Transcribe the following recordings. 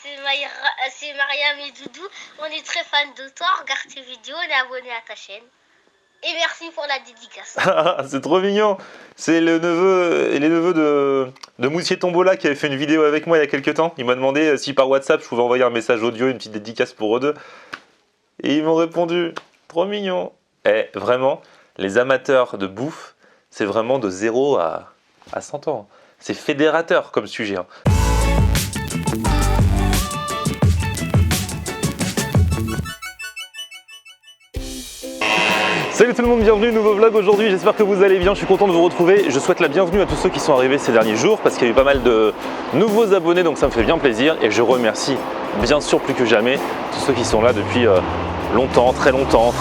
c'est Mariam et Doudou. On est très fans de toi. Regarde tes vidéos, on est abonné à ta chaîne. Et merci pour la dédicace. C'est trop mignon. C'est les neveux de Moussier Tombola qui avait fait une vidéo avec moi il y a quelques temps. Il m'a demandé si par WhatsApp je pouvais envoyer un message audio, une petite dédicace pour eux deux. Et ils m'ont répondu. Trop mignon. Et vraiment, les amateurs de bouffe, c'est vraiment de 0 à 100 ans. C'est fédérateur comme sujet. Hein. Salut tout le monde, bienvenue, nouveau vlog aujourd'hui, j'espère que vous allez bien, je suis content de vous retrouver. Je souhaite la bienvenue à tous ceux qui sont arrivés ces derniers jours parce qu'il y a eu pas mal de nouveaux abonnés, donc ça me fait bien plaisir. Et je remercie bien sûr plus que jamais tous ceux qui sont là depuis longtemps, très longtemps,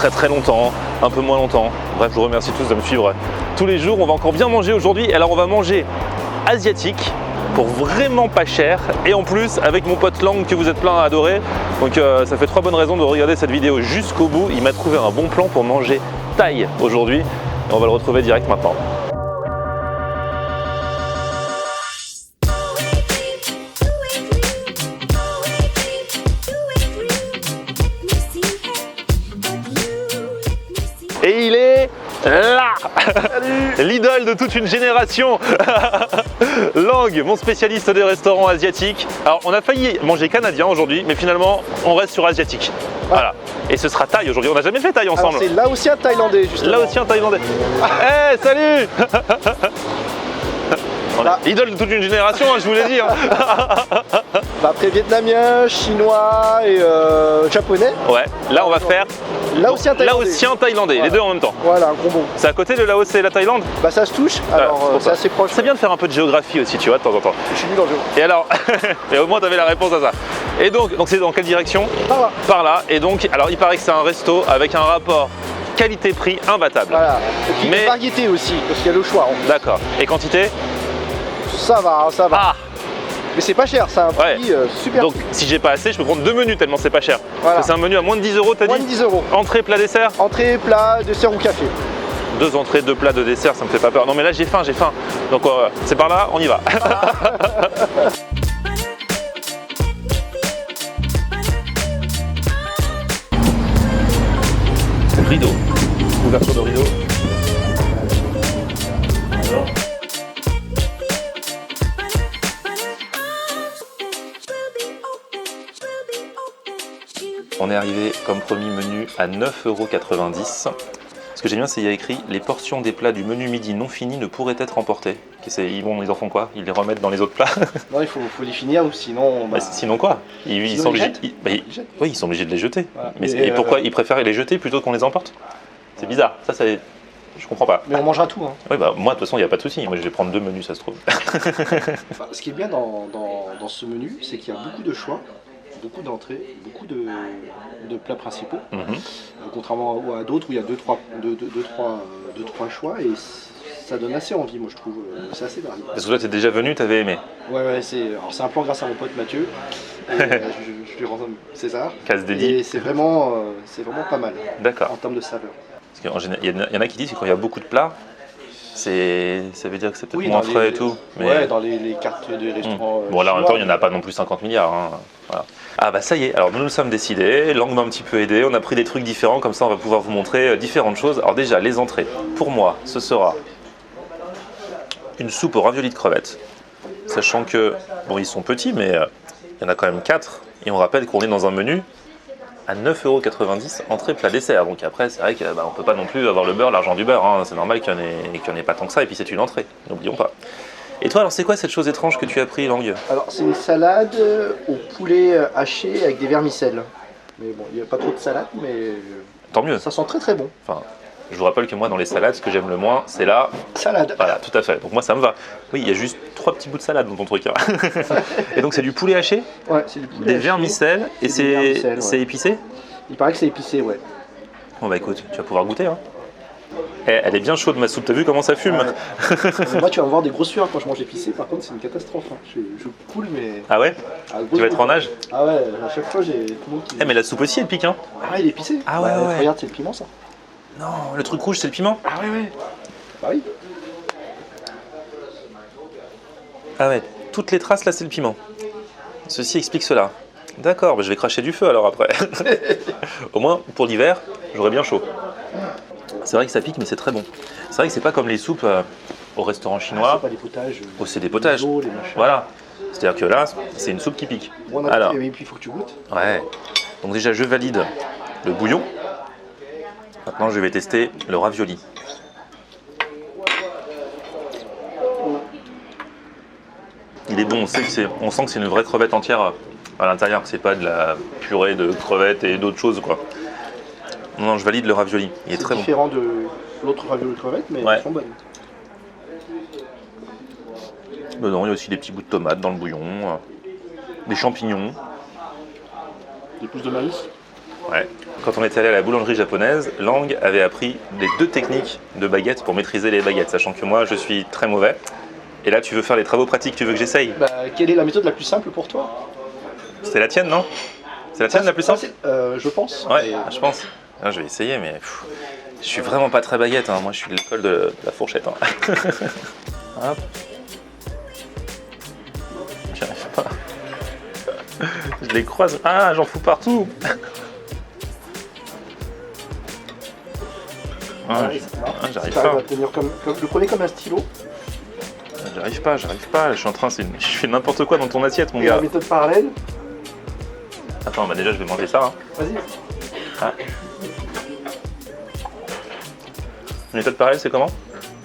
un peu moins longtemps. Bref, je vous remercie tous de me suivre tous les jours. On va encore bien manger aujourd'hui, alors on va manger asiatique pour vraiment pas cher et en plus avec mon pote Lang que vous êtes plein à adorer. Donc ça fait 3 bonnes raisons de regarder cette vidéo jusqu'au bout. Il m'a trouvé un bon plan pour manger thaï aujourd'hui et on va le retrouver direct maintenant. Et il est là, l'idole de toute une génération. Lang, mon spécialiste des restaurants asiatiques. Alors on a failli manger canadien aujourd'hui, mais finalement on reste sur asiatique. Voilà. Et ce sera thaï aujourd'hui. On n'a jamais fait thaï ensemble. C'est laotien thaïlandais justement. Laotien thaïlandais. Eh, salut. Idole de toute une génération, hein, je vous l'ai dit. Hein. Après vietnamien, chinois et japonais. Ouais, là on va faire laotien thaïlandais. Laotien thaïlandais, voilà. Les deux en même temps. Voilà, un combo. C'est à côté de Laos et la Thaïlande? Bah ça se touche, alors c'est assez proche. C'est bien de faire un peu de géographie aussi, tu vois, de temps en temps. Je suis nul en géo. Et alors, et au moins tu avais la réponse à ça. Et donc c'est dans quelle direction? Par là. Par là. Et donc, alors il paraît que c'est un resto avec un rapport qualité-prix imbattable. Voilà. Et puis mais variété aussi, parce qu'il y a le choix. D'accord. Et quantité? Ça va, ça va. Ah. Mais c'est pas cher, c'est un prix super. Donc si j'ai pas assez, je peux prendre 2 menus tellement c'est pas cher. Voilà. C'est un menu à moins de 10 €, t'as dit? Moins de 10 €. Entrée, plat, dessert? Entrée, plat, dessert ou café. 2 entrées, 2 plats, 2 desserts, ça me fait pas peur. Non mais là j'ai faim, j'ai faim. Donc c'est par là, on y va. Rideau, ouverture de rideau. Alors. On est arrivé comme promis menu à 9,90 €. Ce que j'aime bien, c'est qu'il y a écrit les portions des plats du menu midi non finis ne pourraient être emportées. Ils en font quoi? Ils les remettent dans les autres plats? Non, il faut les finir ou sinon. Bah, sinon quoi? Ils sont obligés. Oui, ils sont obligés de les jeter. Voilà. Et pourquoi ils préfèrent les jeter plutôt qu'on les emporte? C'est bizarre. Ça, je comprends pas. Mais on mangera tout. Hein. Oui, bah moi de toute façon il n'y a pas de souci. Moi je vais prendre 2 menus, ça se trouve. Enfin, ce qui est bien dans ce menu, c'est qu'il y a beaucoup de choix. Beaucoup d'entrées, beaucoup de plats principaux, contrairement à d'autres où il y a 2-3 choix et ça donne assez envie, moi je trouve, c'est assez varié. Parce que toi tu es déjà venu, tu avais aimé? Ouais, c'est un plan grâce à mon pote Mathieu, et, je lui rends César, casse dédié. Et c'est vraiment pas mal. D'accord. En termes de saveur. Parce qu'en général, il y en a qui disent que quand il y a beaucoup de plats, ça veut dire que c'est peut-être moins frais et tout. Mais... Ouais, dans les cartes des restaurants. Bon là en même temps il n'y en a pas non plus 50 milliards. Hein. Voilà. Ah bah ça y est, alors nous sommes décidés, Lang m'a un petit peu aidé, on a pris des trucs différents, comme ça on va pouvoir vous montrer différentes choses. Alors déjà les entrées, pour moi ce sera une soupe aux raviolis de crevettes, sachant que, bon ils sont petits mais il y en a quand même 4, et on rappelle qu'on est dans un menu à 9,90 € entrée, plat, dessert. Donc après c'est vrai qu'on ne peut pas non plus avoir le beurre, l'argent du beurre, hein. C'est normal qu'il n'y en ait pas tant que ça, et puis c'est une entrée, n'oublions pas. Et toi, alors c'est quoi cette chose étrange que tu as pris, Lang? Alors c'est une salade au poulet haché avec des vermicelles. Mais bon, il n'y a pas trop de salade, mais tant mieux. Ça sent très très bon. Enfin, je vous rappelle que moi, dans les salades, ce que j'aime le moins, c'est la salade. Voilà, tout à fait. Donc moi, ça me va. Oui, il y a juste 3 petits bouts de salade dans ton truc. Hein. Et donc c'est du poulet haché? Ouais, c'est du poulet des haché. Vermicelles. Et c'est épicé? Il paraît que c'est épicé, ouais. Bon bah écoute, tu vas pouvoir goûter. Hein. Elle est bien chaude ma soupe, t'as vu comment ça fume? Moi tu vas me voir des grosses sueurs quand je mange épicé, par contre c'est une catastrophe. Hein. Je coule mais... Ah ouais? Tu vas être en nage? Ah ouais, à chaque fois j'ai tout le monde qui... mais la soupe aussi elle pique hein? Ah ouais, elle est épicée. Ah ouais, ouais. Regarde, c'est le piment ça. Non, le truc rouge c'est le piment? Ah ouais. Bah oui. Ah ouais, toutes les traces là c'est le piment. Ceci explique cela. D'accord, bah je vais cracher du feu alors après. Au moins, pour l'hiver, j'aurai bien chaud. C'est vrai que ça pique, mais c'est très bon. C'est vrai que c'est pas comme les soupes au restaurant chinois. C'est pas des potages. Oh, c'est des potages. Les machins. Voilà. C'est-à-dire que là, c'est une soupe qui pique. Bon, Alors. et puis il faut que tu goûtes. Ouais. Donc déjà, je valide le bouillon. Maintenant, je vais tester le ravioli. Il est bon, on sent que c'est une vraie crevette entière à l'intérieur, que c'est pas de la purée de crevettes et d'autres choses, quoi. Non, je valide le ravioli. Il est très bon. C'est différent de l'autre ravioli de crevettes, mais Ouais. elles sont bonnes. Dedans, il y a aussi des petits bouts de tomates dans le bouillon, des champignons. Des pousses de maïs. Ouais. Quand on était allé à la boulangerie japonaise, Lang avait appris les 2 techniques de baguette pour maîtriser les baguettes, sachant que moi, je suis très mauvais. Et là, tu veux faire les travaux pratiques, tu veux que j'essaye? Bah, quelle est la méthode la plus simple pour toi? C'est la tienne, non? C'est la tienne la plus simple? Je pense. Ouais, Et, je pense. Ah, je vais essayer, mais je suis vraiment pas très baguette. Hein. Moi, je suis de l'école de la fourchette. Hein. Hop. J'y arrive pas. Je les croise. Ah, j'en fous partout. Ah, j'arrive t'arrives pas. à tenir le prenez comme un stylo. J'arrive pas. Je suis en train, je fais n'importe quoi dans ton assiette, mon Et la gars. méthode parallèle. Attends, bah déjà, je vais manger ça. Hein. Vas-y. Ah. Méthode parallèle, c'est comment?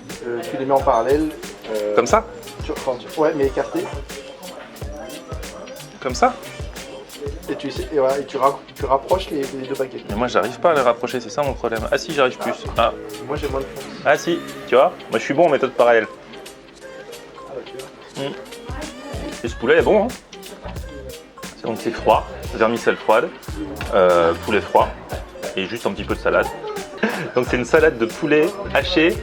Tu les mets en parallèle. Comme ça? Ouais, mais écarté. Comme ça? Et tu rapproches les 2 baguettes. Mais moi, j'arrive pas à les rapprocher, c'est ça mon problème. Ah si, j'arrive plus. Ah. Moi j'ai moins de force. Ah si, tu vois, moi je suis bon en méthode parallèle. Ah, bah, tu vois. Et ce poulet est bon, hein. Donc c'est froid, vermicelle froide, poulet froid et juste un petit peu de salade. Donc c'est une salade de poulet haché,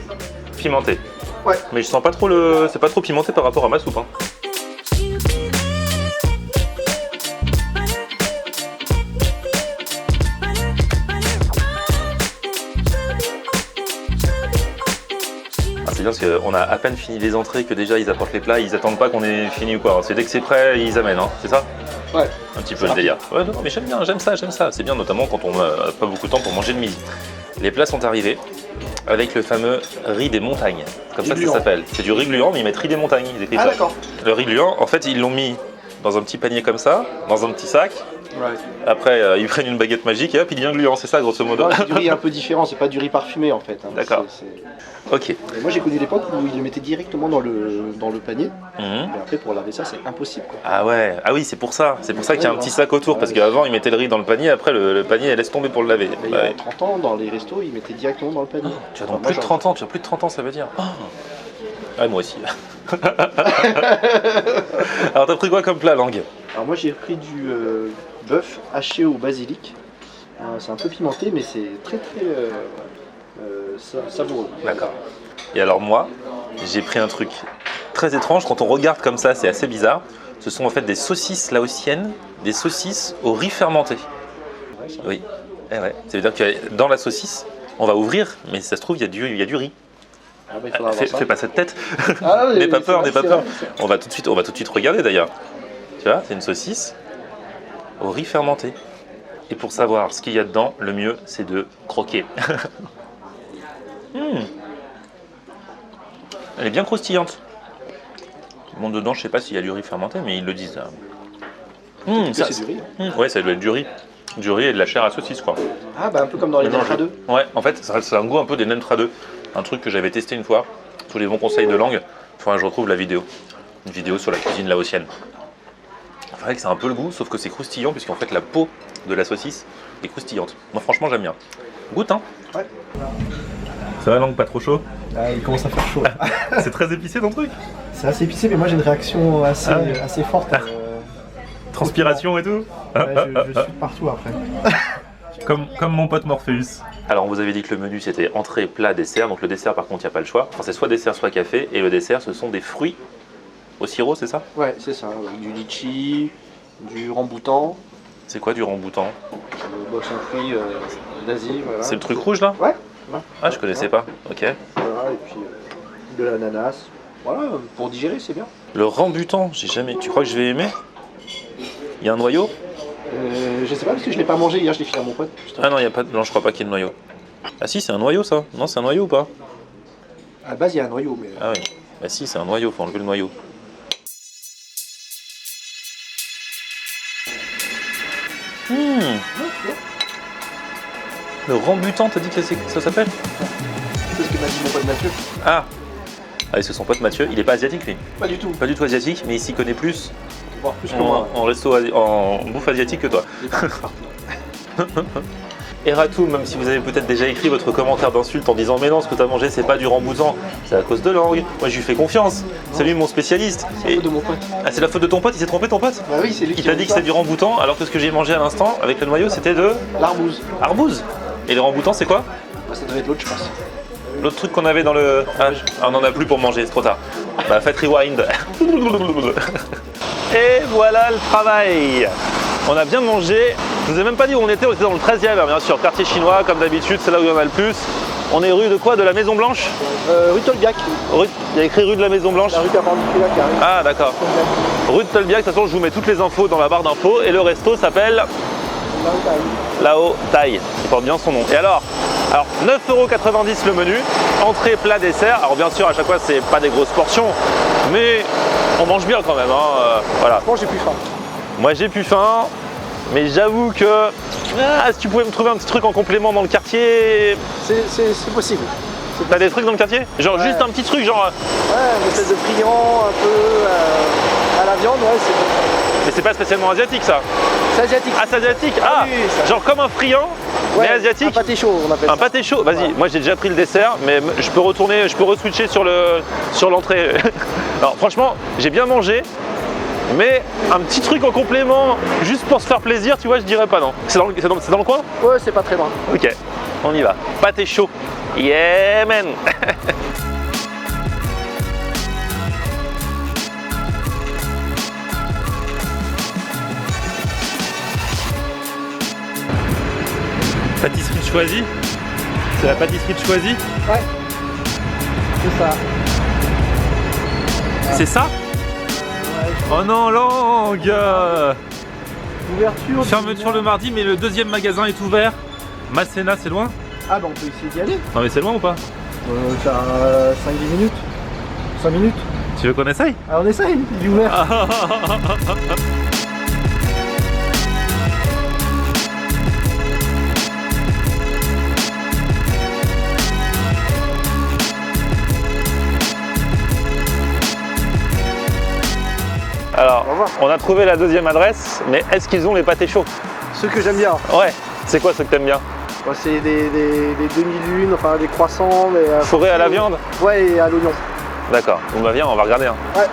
pimenté. Ouais. Mais je sens pas trop c'est pas trop pimenté par rapport à ma soupe. Hein. C'est bien parce qu'on a à peine fini les entrées que déjà ils apportent les plats, ils attendent pas qu'on ait fini ou quoi. C'est dès que c'est prêt, ils amènent, hein, c'est ça? Ouais. Un petit peu le délire. Ouais, non, mais j'aime bien, j'aime ça. C'est bien notamment quand on n'a pas beaucoup de temps pour manger le midi. Les plats sont arrivés avec le fameux riz des montagnes. Comme ça s'appelle. C'est du riz gluant, mais ils mettent riz des montagnes. Ils écrivent Ah ça. d'accord. Le riz gluant, en fait, ils l'ont mis dans un petit panier comme ça, dans un petit sac. Ouais. Après, ils prennent une baguette magique et hop, il devient gluant. C'est ça, grosso modo. C'est du riz un peu différent, c'est pas du riz parfumé en fait. Hein. D'accord. Ok. Et moi j'ai connu l'époque où ils le mettaient directement dans le panier. Mhm. Et après pour laver ça c'est impossible quoi. Ah ouais, ah oui, c'est pour ça. C'est pour ça qu'il y a un petit sac autour. Parce qu'avant, ils mettaient le riz dans le panier. Après, le panier, laisse tomber pour le laver. Mais il y a 30 ans dans les restos ils mettaient directement dans le panier. Tu as donc plus de 30 ans. Tu as plus de 30 ans, ça veut dire. Oh. Ah, moi aussi. Alors, t'as pris quoi comme plat, Lang? Alors moi j'ai pris du bœuf haché au basilic. C'est un peu pimenté mais c'est très savoureux. D'accord. Et alors moi, j'ai pris un truc très étrange. Quand on regarde comme ça, c'est assez bizarre. Ce sont en fait des saucisses laotiennes, des saucisses au riz fermenté. Ouais, ça. Oui. Eh ouais. Ça veut dire que dans la saucisse, on va ouvrir, mais si ça se trouve, il y a du riz. Ah bah, il faudra voir ça. Fais pas cette tête. Ah, N'aie pas c'est peur, vrai, n'aie pas c'est peur. vrai, c'est vrai. On va tout de suite regarder d'ailleurs. Tu vois, c'est une saucisse au riz fermenté. Et pour savoir ce qu'il y a dedans, le mieux c'est de croquer. Elle est bien croustillante. Bon, dedans, je sais pas s'il y a du riz fermenté, mais ils le disent. Ça, C'est du riz. Hein. Ouais, ça doit être du riz. Du riz et de la chair à saucisse, quoi. Ah bah un peu comme dans les Mélangé. Netra 2. Ouais, en fait, ça a un goût un peu des Nentra 2. Un truc que j'avais testé une fois. Tous les bons conseils de Lang. Faudrait que je retrouve la vidéo. Une vidéo sur la cuisine laotienne. C'est vrai que c'est un peu le goût, sauf que c'est croustillant, puisqu'en fait la peau de la saucisse est croustillante. Moi, franchement, j'aime bien. Goûte, hein? Ouais. Ça va, Lang, pas trop chaud? Ah, il commence à faire chaud. C'est très épicé ton truc? C'est assez épicé mais moi j'ai une réaction assez, Ah. assez forte. Transpiration et tout? Je suis partout après. Comme mon pote Morpheus. Alors, on vous avait dit que le menu c'était entrée, plat, dessert. Donc, le dessert, par contre, il n'y a pas le choix. Enfin, c'est soit dessert, soit café. Et le dessert, ce sont des fruits au sirop, c'est ça? Ouais, c'est ça. Ouais. Du litchi, du ramboutan. C'est quoi du ramboutan? Bon, c'est un fruit d'Asie. Voilà. C'est le truc rouge là? Ouais. Ah, je connaissais pas. Ok. Voilà, et puis de l'ananas. Voilà, pour digérer, c'est bien. Le rambutan, j'ai jamais. Tu crois que je vais aimer? Il y a un noyau? Je sais pas parce que je l'ai pas mangé hier, je l'ai filé à mon pote. Ah non, il y a pas de... non, je crois pas qu'il y ait de noyau. Ah si, c'est un noyau ça. Non, c'est un noyau ou pas? À la base, il y a un noyau, mais. Ah oui. Bah si, c'est un noyau, faut enlever le noyau. Le rambutan, t'as dit que ça s'appelle? C'est ce que m'a dit mon pote Mathieu. Ah. Ah, et c'est son pote Mathieu, il est pas asiatique lui? Pas du tout. Pas du tout asiatique, mais il s'y connaît plus Voire plus que moi. en resto, en bouffe asiatique que toi. Eratou, même si vous avez peut-être déjà écrit votre commentaire d'insulte en disant mais non, ce que tu as mangé c'est pas du rambutan, c'est à cause de langue. Moi je lui fais confiance, c'est lui mon spécialiste. C'est la faute de mon pote. Ah, c'est la faute de ton pote, il s'est trompé ton pote? Bah oui, c'est lui Il t'a dit que c'était du rambutan alors que ce que j'ai mangé à l'instant avec le noyau c'était de L'arbouse. arbouze. Et le rambutan c'est quoi? Bah, ça devait être l'autre, je pense. L'autre truc qu'on avait dans le... Ah, on n'en a plus pour manger, c'est trop tard. Bah faites rewind. Et voilà le travail. On a bien mangé. Je vous ai même pas dit où on était dans le 13e, bien sûr, quartier chinois, comme d'habitude, c'est là où il y en a le plus. On est rue de quoi? De la Maison Blanche? Rue Tolbiac. Il y a écrit rue de la Maison Blanche. La rue perpendiculaire qui arrive. Ah d'accord. Rue de Tolbiac, de toute façon je vous mets toutes les infos dans la barre d'infos. Et le resto s'appelle Lao Tai. Il porte bien son nom. Et alors 9,90 € le menu, entrée, plat, dessert. Alors bien sûr à chaque fois c'est pas des grosses portions, mais on mange bien quand même. Voilà. Moi j'ai plus faim. Moi j'ai plus faim, mais j'avoue que si tu pouvais me trouver un petit truc en complément dans le quartier. C'est possible. T'as des trucs dans le quartier? Genre ouais. Juste un petit truc, genre. Ouais, une espèce de friand un peu à la viande, ouais, c'est bon. Mais c'est pas spécialement asiatique ça. C'est asiatique. Ah c'est asiatique. Ah, oui, ça. Genre comme un friand, Ouais, mais asiatique. un pâté chaud, on appelle ça. Un pâté chaud, vas-y, Ouais. moi j'ai déjà pris le dessert, mais je peux retourner, je peux re-switcher sur l'entrée. Alors franchement, j'ai bien mangé, mais un petit truc en complément, juste pour se faire plaisir, tu vois, je dirais pas non. C'est dans le coin? Ouais, c'est pas très loin. Ok, on y va. Pâté chaud. Yeah man. Pâtisserie de Choisy. C'est la pâtisserie de Choisy? Ouais. C'est ça. C'est ça? Ouais, Oh non, langue. ouverture. Fermeture le mardi, mais le deuxième magasin est ouvert. Masséna, c'est loin? Ah bah on peut essayer d'y aller. Non mais c'est loin ou pas? Ça 5-10 minutes. 5 minutes. Tu veux qu'on essaye? Ah on essaye, il est ouvert. Alors, Au revoir. on a trouvé la deuxième adresse, mais est-ce qu'ils ont les pâtés chauds? Ceux que j'aime bien. Ouais, c'est quoi ceux que t'aimes bien? Bah, c'est des demi-lunes, enfin des croissants. Mais, Fourré à la viande? Ouais, et à l'oignon. D'accord, bon bah viens, on va regarder un. Ouais.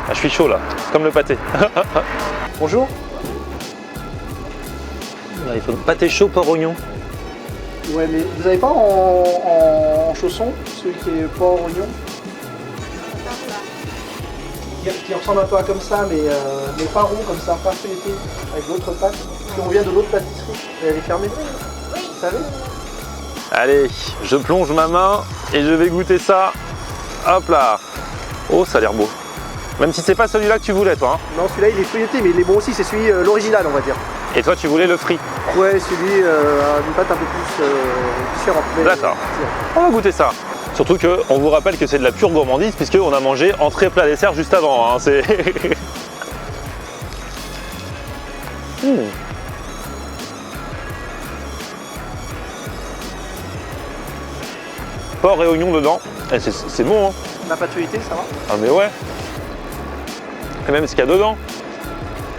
Ah, je suis chaud là, comme le pâté. Bonjour. Il faut pâté chaud, porc oignon. Ouais, mais vous avez pas en chausson, celui qui est porc oignon? Qui ressemble un peu à comme ça, mais pas rond comme ça, pas feuilleté, avec d'autres pâtes. Parce qu'on vient de l'autre pâtisserie. Elle est fermée. Oui. Vous savez? Allez, je plonge ma main et je vais goûter ça. Hop là. Oh, ça a l'air beau. Même si c'est pas celui-là que tu voulais, toi. Hein. Non, celui-là il est feuilleté, mais il est bon aussi, c'est celui l'original, on va dire. Et toi, tu voulais le frit. Ouais, celui d'une pâte un peu plus différente. mais- D'accord. On va goûter ça. Surtout qu'on vous rappelle que c'est de la pure gourmandise puisqu'on a mangé entrée, plat, dessert juste avant. Hein. C'est... Porc et oignon dedans. Et c'est bon. Hein. La pâte feuilletée, ça va? Ah mais ouais. Et même ce qu'il y a dedans.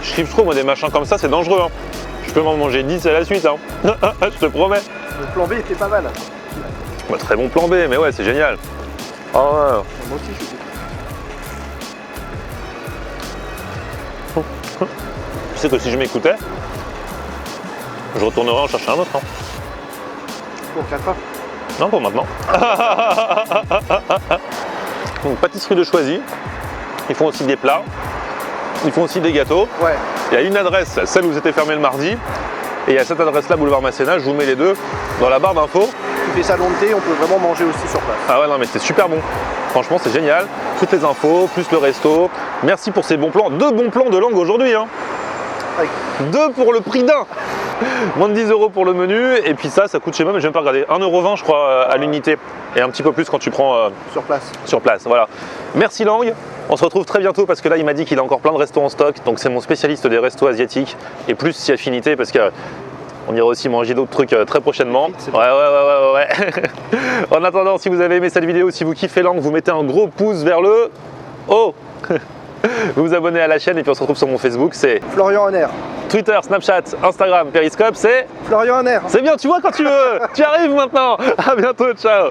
Je kiffe trop moi des machins comme ça, c'est dangereux. Hein. Je peux m'en manger 10 à la suite. Hein. Je te promets. Le plan B était pas mal. Bah, très bon plan B, mais ouais, c'est génial. Ah ouais. Moi aussi, je suis. Tu sais que si je m'écoutais, je retournerais en chercher un autre. Hein. Pour 4 heures. Non, pour maintenant. Donc, pâtisserie de Choisy. Ils font aussi des plats. Ils font aussi des gâteaux. Ouais. Il y a une adresse, celle où c'était fermé le mardi. Et il y a cette adresse-là, boulevard Masséna. Je vous mets les deux dans la barre d'infos. Tu fais ça long de thé, on peut vraiment manger aussi sur place. Ah ouais, non, mais c'est super bon. Franchement, c'est génial. Toutes les infos, plus le resto. Merci pour ces bons plans. 2 bons plans de langue aujourd'hui. Hein. 2 pour le prix d'un. Moins de 10 € pour le menu. Et puis ça coûte chez moi, mais je vais pas regarder. 1,20 € je crois à l'unité. Et un petit peu plus quand tu prends Sur place. sur place. Voilà. Merci Lang. On se retrouve très bientôt parce que là il m'a dit qu'il a encore plein de restos en stock. Donc c'est mon spécialiste des restos asiatiques. Et plus si affinité parce que on ira aussi manger d'autres trucs très prochainement. Ouais. En attendant, si vous avez aimé cette vidéo, si vous kiffez Lang, vous mettez un gros pouce vers le haut. Vous vous abonnez à la chaîne et puis on se retrouve sur mon Facebook. C'est Florian Honner. Twitter, Snapchat, Instagram, Periscope, c'est Florian Honner. C'est bien, tu vois quand tu veux. Tu arrives maintenant. À bientôt, ciao.